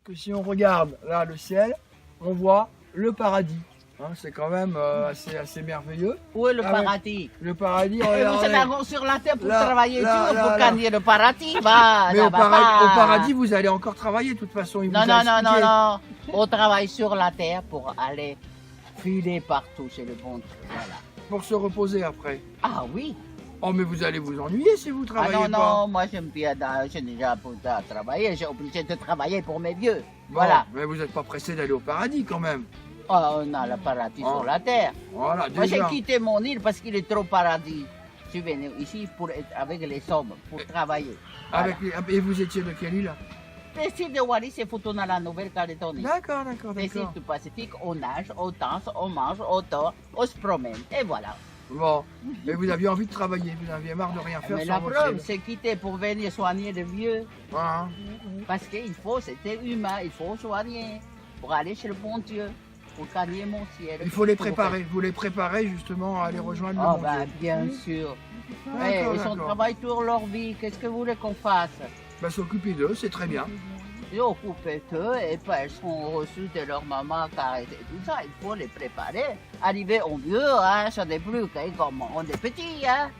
que si on regarde là le ciel, on voit le paradis. Hein, c'est quand même assez merveilleux. Où est le Ah ouais. paradis? Le paradis, Et vous regardez. êtes encore sur la terre pour Là, travailler là, dur, là, pour là. gagner le paradis. Bah, Mais ça au, va au pas. paradis, vous allez encore travailler de toute façon. Il Non, vous a non, non, non, expliqué. non. On travaille sur la terre pour aller filer partout chez le bon Dieu. Voilà. Pour se reposer après. Ah oui. Oh, mais vous allez vous ennuyer si vous Ah travaillez non, pas. non, moi j'aime bien, j'ai déjà pour travailler, j'ai obligé de travailler pour mes vieux. Bon, Voilà. Mais vous n'êtes pas pressé d'aller au paradis quand même. Oh, on a le paradis Oh. sur la terre. Voilà, Moi j'ai déjà. quitté mon île parce qu'il est trop paradis. Je suis venu ici pour être avec les hommes, pour travailler. Avec les- Et vous étiez de quelle île? Les sites de Wallis et Futuna, la Nouvelle-Calédonie. D'accord, d'accord, Les sites d'accord. du Pacifique, on nage, on danse, on mange, on dort, on se promène. Et voilà. Bon, mais vous aviez envie de travailler, vous aviez marre de rien faire Mais sur la votre preuve, île. c'est quitter pour venir soigner les vieux. Voilà. Parce qu'il faut, c'était humain, il faut soigner pour aller chez le bon Dieu, pour gagner mon ciel. Il faut les préparer, vous les préparez justement à aller rejoindre le Oh, bon ben, Dieu. bien sûr. D'accord, Eh, ils sont d'accord. travaillent toute leur vie. Qu'est-ce que vous voulez qu'on fasse? Bah, s'occuper d'eux, c'est très bien. Ils occupent eux et puis elles seront reçues de leur maman car et tout ça. Il faut les préparer. Arriver au vieux, hein, ça n'est plus que comme on est petit. Hein.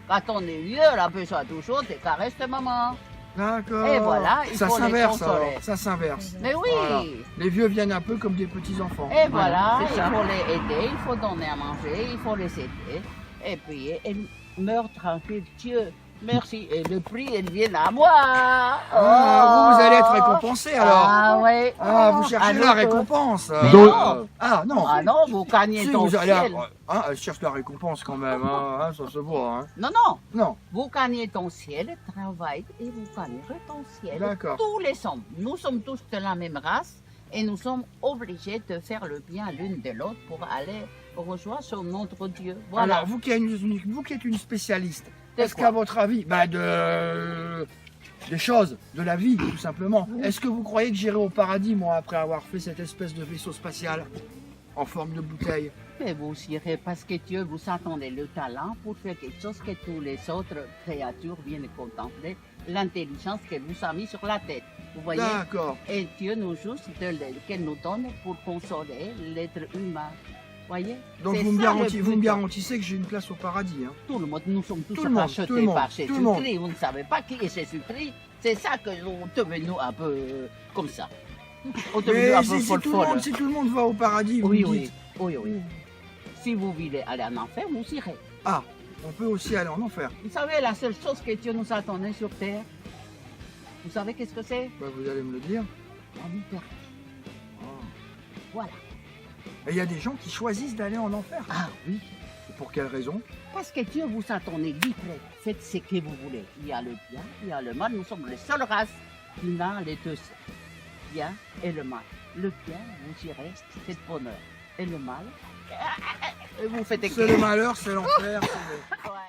Quand on est vieux, on a besoin toujours des caresses de maman. D'accord. Et voilà, il ça faut les s'inverse consoler. alors, ça s'inverse. Mais oui. Voilà. Les vieux viennent un peu comme des petits-enfants. Et voilà, c'est il ça. faut les aider, il faut donner à manger, il faut les aider. Et puis, ils meurent tranquille, Dieu. Merci. Et le prix, il vient à moi. Ah, vous allez être récompensé alors. Ah oui. Ah, vous cherchez Alors la que- récompense. Mais Donc- non. Ah non. Ah non, vous gagnez Si, ton vous allez ciel. elle cherche la récompense quand même, hein, ça se voit. Hein. Non, non. Non, Vous gagnez ton ciel, travaille et vous gagnerez ton ciel. D'accord. Tous les hommes. Nous sommes tous de la même race et nous sommes obligés de faire le bien l'une de l'autre pour aller rejoindre sur notre Dieu. Voilà. alors vous qui êtes une spécialiste, De est-ce quoi qu'à votre avis, des choses, de la vie tout simplement, est-ce que vous croyez que j'irai au paradis moi après avoir fait cette espèce de vaisseau spatial en forme de bouteille? Mais vous irez parce que Dieu vous a donné le talent pour faire quelque chose que tous les autres créatures viennent contempler, l'intelligence qu'elle vous a mis sur la tête. Vous voyez? D'accord. Et Dieu nous juste qu'elle nous donne pour consoler l'être humain. Voyez? Donc C'est vous me, ça, le vous me but. garantissez que j'ai une place au paradis. Hein. Tout le monde, nous sommes tous Tout le monde, rachetés tout le monde, par tout le monde. Jésus-Christ. Vous ne savez pas qui est Jésus-Christ. C'est ça que nous devenons un peu comme ça. On devenu Mais un peu si folle tout le monde va au paradis, vous Oui, me oui, dites. oui, oui. Si vous voulez aller en enfer, vous irez. Ah, on peut aussi aller en enfer. Vous savez, la seule chose que Dieu nous a donnée sur terre, vous savez qu'est-ce que c'est? Bah, vous allez me le dire. La liberté. Voilà. Et il y a des gens qui choisissent d'aller en enfer. Ah oui. Et pour quelle raison? Parce que Dieu vous a donné libre. Faites ce que vous voulez. Il y a le bien, il y a le mal. Nous sommes les seules races qui n'a les deux. Bien et le mal. Le bien, vous irez, c'est le bonheur. Et le mal, vous faites C'est le malheur, c'est l'enfer. c'est le- Ouais.